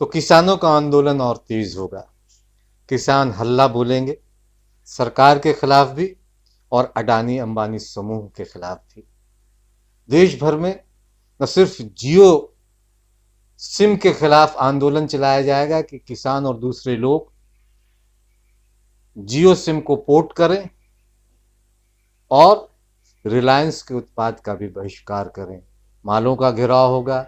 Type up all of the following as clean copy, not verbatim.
तो किसानों का आंदोलन और तेज होगा। किसान हल्ला बोलेंगे, सरकार के खिलाफ भी और अडानी अंबानी समूह के खिलाफ भी। देश भर में न सिर्फ जियो सिम के खिलाफ आंदोलन चलाया जाएगा कि किसान और दूसरे लोग जियो सिम को पोर्ट करें और रिलायंस के उत्पाद का भी बहिष्कार करें। मालों का घेराव होगा,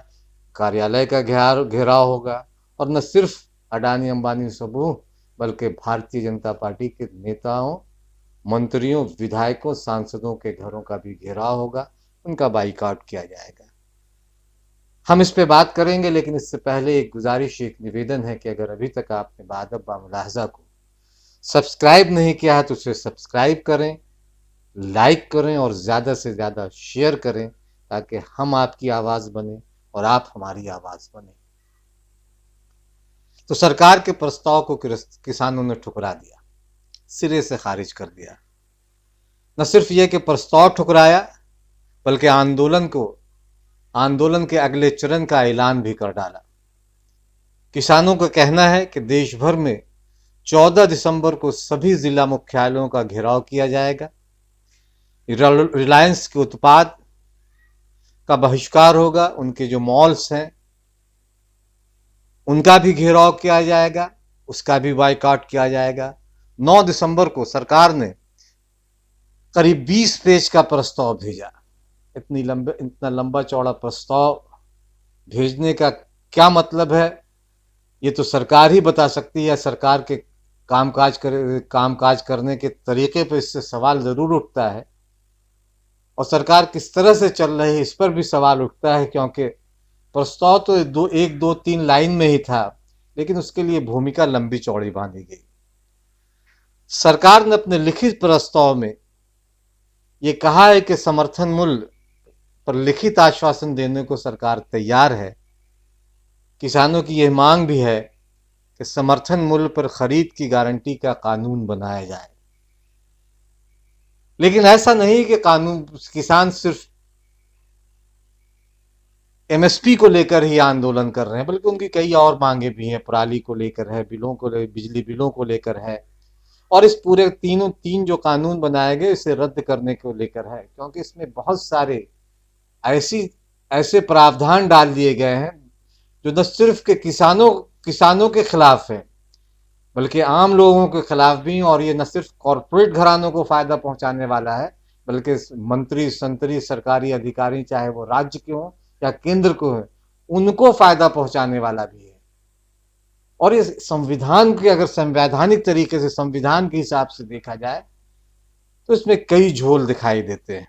कार्यालय का घेराव होगा और न सिर्फ अडानी अंबानी समूह बल्कि भारतीय जनता पार्टी के नेताओं, मंत्रियों, विधायकों, सांसदों के घरों का भी घेराव होगा, उनका बाइकआउट किया जाएगा। हम इस पे बात करेंगे, लेकिन इससे पहले एक गुजारिश, एक निवेदन है कि अगर अभी तक आपने बादब बा मुलाहजा को सब्सक्राइब नहीं किया है तो उसे सब्सक्राइब करें, लाइक करें और ज़्यादा से ज़्यादा शेयर करें ताकि हम आपकी आवाज़ बने और आप हमारी आवाज़ बने। तो सरकार के प्रस्ताव को किसानों ने ठुकरा दिया, सिरे से खारिज कर दिया। न सिर्फ ये कि प्रस्ताव ठुकराया बल्कि आंदोलन के अगले चरण का ऐलान भी कर डाला। किसानों का कहना है कि देश भर में 14 दिसंबर को सभी जिला मुख्यालयों का घेराव किया जाएगा, रिलायंस के उत्पाद का बहिष्कार होगा, उनके जो मॉल्स हैं उनका भी घेराव किया जाएगा, उसका भी बायकॉट किया जाएगा। 9 दिसंबर को सरकार ने करीब 20 पेज का प्रस्ताव भेजा। इतना लंबा चौड़ा प्रस्ताव भेजने का क्या मतलब है, ये तो सरकार ही बता सकती है। सरकार के कामकाज करने के तरीके पर इससे सवाल जरूर उठता है और सरकार किस तरह से चल रही है इस पर भी सवाल उठता है, क्योंकि प्रस्ताव तो एक दो तीन लाइन में ही था, लेकिन उसके लिए भूमिका लंबी चौड़ी बांधी गई। सरकार ने अपने लिखित प्रस्ताव में ये कहा है कि समर्थन मूल्य पर लिखित आश्वासन देने को सरकार तैयार है। किसानों की यह मांग भी है कि समर्थन मूल्य पर खरीद की गारंटी का कानून बनाया जाए। लेकिन ऐसा नहीं कि किसान सिर्फ एमएसपी को लेकर ही आंदोलन कर रहे हैं, बल्कि उनकी कई और मांगे भी हैं। पराली को लेकर है, बिजली बिलों को लेकर है और इस पूरे तीन जो कानून बनाए गए इसे रद्द करने को लेकर है, क्योंकि इसमें बहुत सारे ऐसे प्रावधान डाल दिए गए हैं जो न सिर्फ के किसानों के खिलाफ है बल्कि आम लोगों के खिलाफ भी। और ये न सिर्फ कॉरपोरेट घरानों को फायदा पहुंचाने वाला है बल्कि मंत्री संतरी सरकारी अधिकारी, चाहे वो राज्य के हों या केंद्र को है, उनको फायदा पहुंचाने वाला भी है। और ये संविधान के, अगर संवैधानिक तरीके से संविधान के हिसाब से देखा जाए तो इसमें कई झोल दिखाई देते हैं।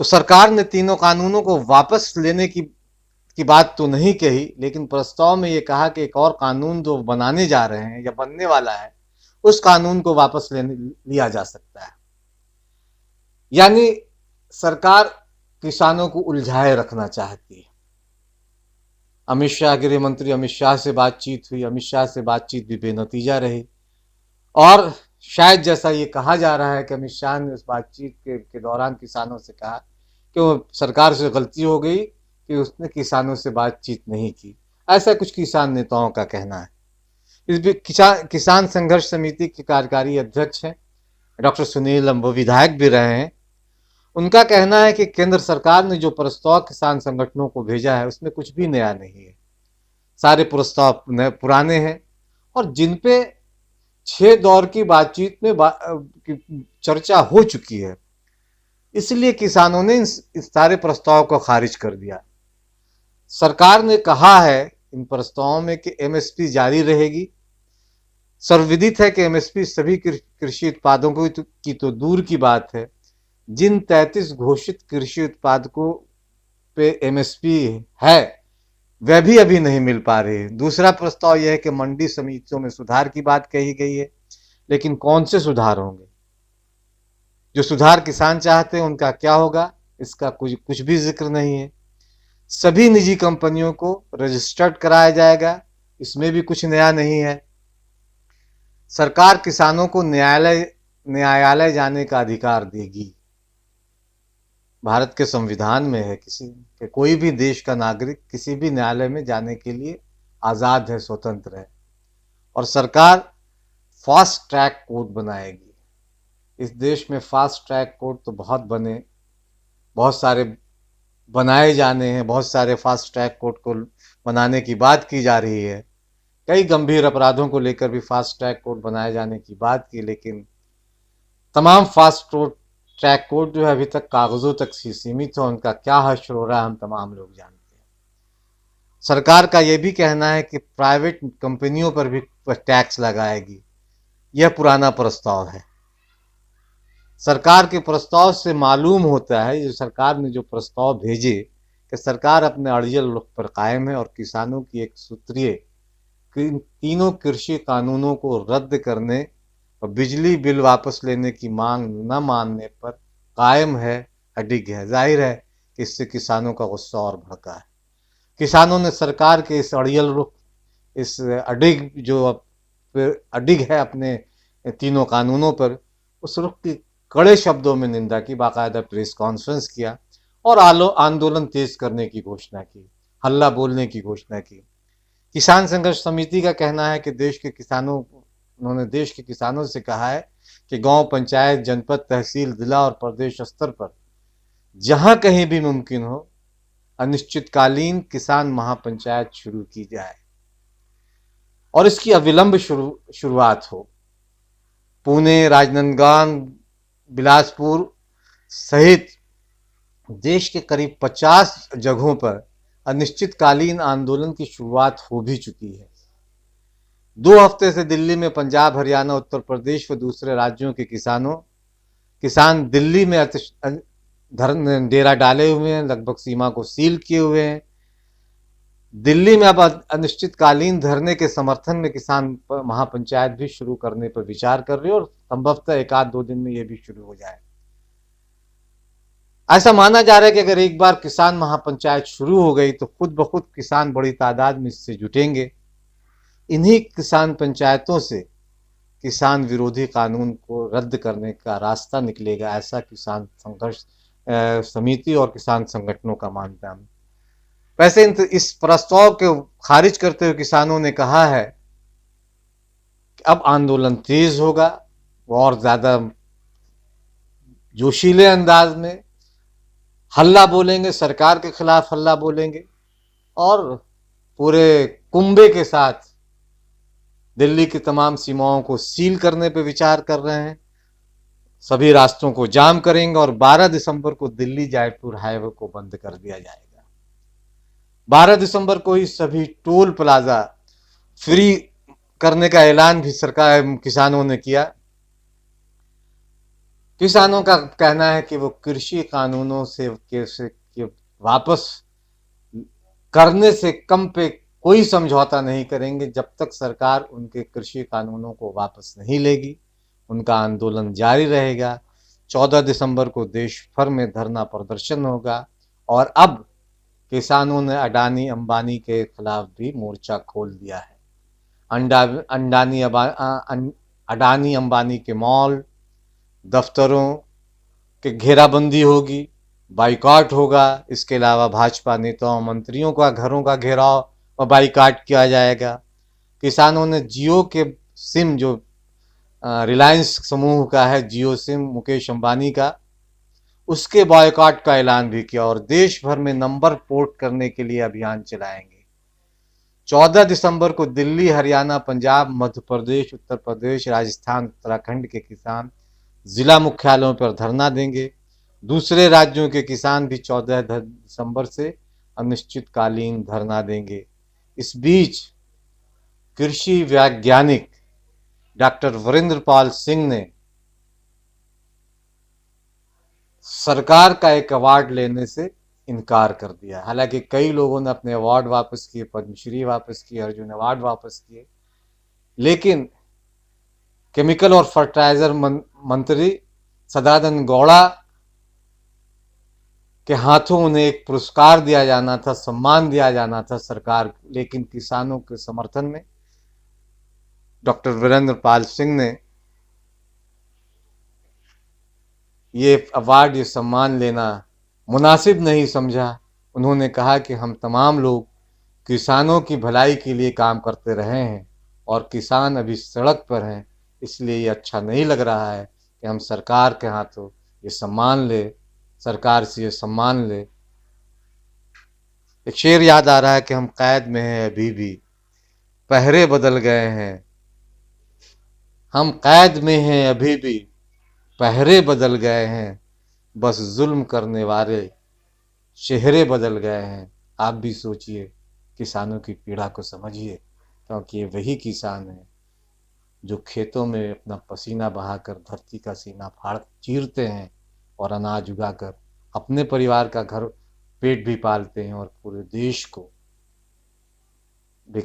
तो सरकार ने तीनों कानूनों को वापस लेने की बात तो नहीं कही, लेकिन प्रस्ताव में ये कहा कि एक और कानून जो बनाने जा रहे हैं या बनने वाला है उस कानून को वापस लिया जा सकता है। यानी सरकार किसानों को उलझाए रखना चाहती है। अमित शाह, गृह मंत्री अमित शाह से बातचीत हुई, अमित शाह से बातचीत भी बेनतीजा रही और शायद जैसा ये कहा जा रहा है कि अमित शाह ने उस बातचीत के दौरान किसानों से कहा कि वो सरकार से गलती हो गई कि उसने किसानों से बातचीत नहीं की। ऐसा कुछ किसान नेताओं का कहना है। इस किसान संघर्ष समिति के कार्यकारी अध्यक्ष हैं डॉक्टर सुनील लंबो, विधायक भी रहे हैं। उनका कहना है कि केंद्र सरकार ने जो प्रस्ताव किसान संगठनों को भेजा है उसमें कुछ भी नया नहीं है। सारे प्रस्ताव पुराने हैं और जिन पे 6 दौर की बातचीत में चर्चा हो चुकी है, इसलिए किसानों ने इस सारे प्रस्ताव को खारिज कर दिया। सरकार ने कहा है इन प्रस्तावों में कि एमएसपी जारी रहेगी। सर्वविदित है कि एमएसपी सभी कृषि उत्पादों की तो दूर की बात है, जिन 33 घोषित कृषि उत्पादकों पे एमएसपी है वह भी अभी नहीं मिल पा रही है। दूसरा प्रस्ताव यह है कि मंडी समितियों में सुधार की बात कही गई है, लेकिन कौन से सुधार होंगे? जो सुधार किसान चाहते हैं उनका क्या होगा, इसका कुछ भी जिक्र नहीं है। सभी निजी कंपनियों को रजिस्टर्ड कराया जाएगा, इसमें भी कुछ नया नहीं है। सरकार किसानों को न्यायालय जाने का अधिकार देगी। भारत के संविधान में है किसी कि कोई भी देश का नागरिक किसी भी न्यायालय में जाने के लिए आज़ाद है, स्वतंत्र है। और सरकार फास्ट ट्रैक कोर्ट बनाएगी। इस देश में फास्ट ट्रैक कोर्ट तो बहुत बने, बहुत सारे बनाए जाने हैं, बहुत सारे फास्ट ट्रैक कोर्ट को बनाने की बात की जा रही है। कई गंभीर अपराधों को लेकर भी फास्ट ट्रैक कोर्ट बनाए जाने की बात की, लेकिन तमाम फास्ट ट्रैक कोर्ट जो है अभी तक कागजों तक सीमित है। उनका क्या हश्र हो रहा है हम तमाम लोग जानते हैं। सरकार का यह भी कहना है कि प्राइवेट कंपनियों पर भी टैक्स लगाएगी। यह पुराना प्रस्ताव है। सरकार के प्रस्ताव से मालूम होता है, जो सरकार ने जो प्रस्ताव भेजे, कि सरकार अपने अड़ियल रुख पर कायम है और किसानों की एक सूत्रीय तीनों कृषि कानूनों को रद्द करने और बिजली बिल वापस लेने की मांग न मानने पर कायम है, अडिग है। जाहिर है कि इससे किसानों का गुस्सा और भड़का है। किसानों ने सरकार के इस अड़ियल रुख, इस अडिग है अपने तीनों कानूनों पर, उस रुख की कड़े शब्दों में निंदा की, बाकायदा प्रेस कॉन्फ्रेंस किया और आंदोलन तेज करने की घोषणा की, हल्ला बोलने की घोषणा की। किसान संघर्ष समिति का कहना है कि उन्होंने देश के किसानों से कहा है कि गांव, पंचायत, जनपद, तहसील, जिला और प्रदेश स्तर पर जहां कहीं भी मुमकिन हो अनिश्चितकालीन किसान महापंचायत शुरू की जाए और इसकी अविलंब शुरुआत हो। पुणे, राजनांदगांव, बिलासपुर सहित देश के करीब 50 जगहों पर अनिश्चितकालीन आंदोलन की शुरुआत हो भी चुकी है। 2 हफ्ते से दिल्ली में पंजाब, हरियाणा, उत्तर प्रदेश व दूसरे राज्यों के किसान दिल्ली में डेरा डाले हुए हैं, लगभग सीमा को सील किए हुए हैं। दिल्ली में अब अनिश्चितकालीन धरने के समर्थन में किसान महापंचायत भी शुरू करने पर विचार कर रहे हैं और संभवतः 1-2 दिन में यह भी शुरू हो जाए। ऐसा माना जा रहा है कि अगर एक बार किसान महापंचायत शुरू हो गई तो खुद ब खुद किसान बड़ी तादाद में इससे जुटेंगे। इन्हीं किसान पंचायतों से किसान विरोधी कानून को रद्द करने का रास्ता निकलेगा, ऐसा किसान संघर्ष समिति और किसान संगठनों का मानना है। वैसे इस प्रस्ताव को खारिज करते हुए किसानों ने कहा है कि अब आंदोलन तेज होगा, और ज्यादा जोशीले अंदाज में हल्ला बोलेंगे, सरकार के खिलाफ हल्ला बोलेंगे और पूरे कुंभे के साथ दिल्ली की तमाम सीमाओं को सील करने पर विचार कर रहे हैं। सभी रास्तों को जाम करेंगे और 12 दिसंबर को दिल्ली जयपुर हाईवे को बंद कर दिया जाएगा। 12 दिसंबर को ही सभी टोल प्लाजा फ्री करने का ऐलान भी किसानों ने किया। किसानों का कहना है कि वो कृषि कानूनों से वापस करने से कम पे कोई समझौता नहीं करेंगे जब तक सरकार उनके कृषि कानूनों को वापस नहीं लेगी। उनका आंदोलन जारी रहेगा। 14 दिसंबर को देश भर में धरना प्रदर्शन होगा और अब किसानों ने अडानी अंबानी के खिलाफ भी मोर्चा खोल दिया है। अडानी अंबानी के मॉल, दफ्तरों के घेराबंदी होगी, बाइकआउट होगा। इसके अलावा भाजपा नेताओं, मंत्रियों का घरों का घेराव और बाइकआउट किया जाएगा। किसानों ने जियो के सिम, जो रिलायंस समूह का है, जियो सिम मुकेश अंबानी का, उसके बॉयकॉट का ऐलान भी किया और देश भर में नंबर पोर्ट करने के लिए अभियान चलाएंगे। 14 दिसंबर को दिल्ली, हरियाणा, पंजाब, मध्य प्रदेश, उत्तर प्रदेश, राजस्थान, उत्तराखंड के किसान जिला मुख्यालयों पर धरना देंगे। दूसरे राज्यों के किसान भी 14 दिसंबर से अनिश्चितकालीन धरना देंगे। इस बीच कृषि वैज्ञानिक डॉक्टर वीरेंद्र पाल सिंह ने सरकार का एक अवार्ड लेने से इनकार कर दिया। हालांकि कई लोगों ने अपने अवार्ड वापस किए, पद्मश्री वापस किए, अर्जुन अवार्ड वापस किए, लेकिन केमिकल और फर्टिलाइजर मंत्री सदानंद गौड़ा के हाथों उन्हें एक पुरस्कार दिया जाना था, सम्मान दिया जाना था सरकार, लेकिन किसानों के समर्थन में डॉक्टर वीरेंद्र पाल सिंह ने ये अवार्ड, ये सम्मान लेना मुनासिब नहीं समझा। उन्होंने कहा कि हम तमाम लोग किसानों की भलाई के लिए काम करते रहे हैं और किसान अभी सड़क पर हैं, इसलिए ये अच्छा नहीं लग रहा है कि हम सरकार के हाथों ये सम्मान ले, सरकार से ये सम्मान ले। एक शेर याद आ रहा है कि हम कैद में हैं अभी भी, पहरे बदल गए हैं। हम कैद में हैं अभी भी, पहरे बदल गए हैं। बस जुल्म करने वाले चेहरे बदल गए हैं। आप भी सोचिए, किसानों की पीड़ा को समझिए, क्योंकि ये वही किसान हैं जो खेतों में अपना पसीना बहाकर धरती का सीना फाड़ चीरते हैं और अनाज उगाकर अपने परिवार का घर पेट भी पालते हैं और पूरे देश को भी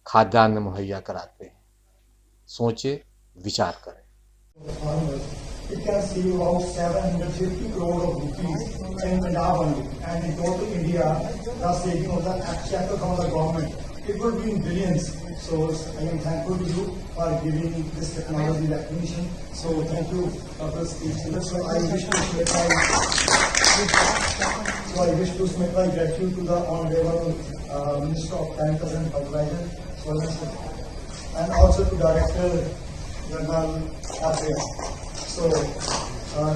खाद्यान्न मुहैया कराते हैं। सोचे, विचार करें। It can save about 750 crore of rupees in Punjab only, and in total India, the saving of the exchequer from the government, it would be in billions. So I am thankful to you for giving this technology recognition. So thank you, Dr. Steve. So I wish to submit my gratitude to the Honorable Minister of Chemicals and Fertilizer, and also to Director General Afia. So,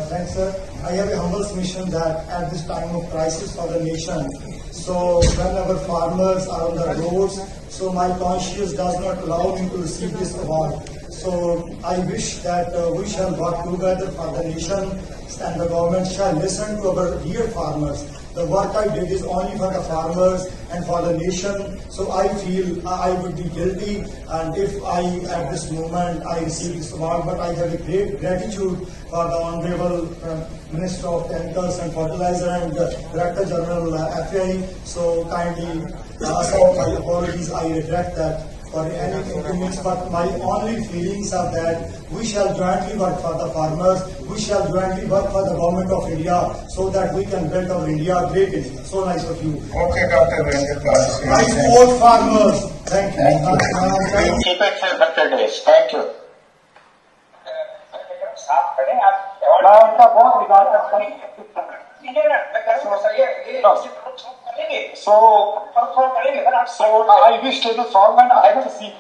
thanks, sir. I have a humble submission that at this time of crisis for the nation, so when our farmers are on the roads, so my conscience does not allow me to receive this award. So I wish that we shall work together for the nation, and the government shall listen to our dear farmers. The work I did is only for the farmers and for the nation. So I feel I would be guilty, and if I at this moment I receive this award, but I have a great gratitude for the Honorable Minister of Chemicals and Fertilizer and Director General FAI. So kindly accept my apologies. I regret that for any inconvenience, but my only feelings are that we shall jointly work for the farmers, we shall jointly work for the government of India, so that we can build our India, great India. So nice of you. Okay, Dr. Venkat. I support farmers. Thank you. You keep it till better days. Thank you. साफ करें आप। मैं उनका बहुत विकास करता हूँ। So I wish to the song and I will see.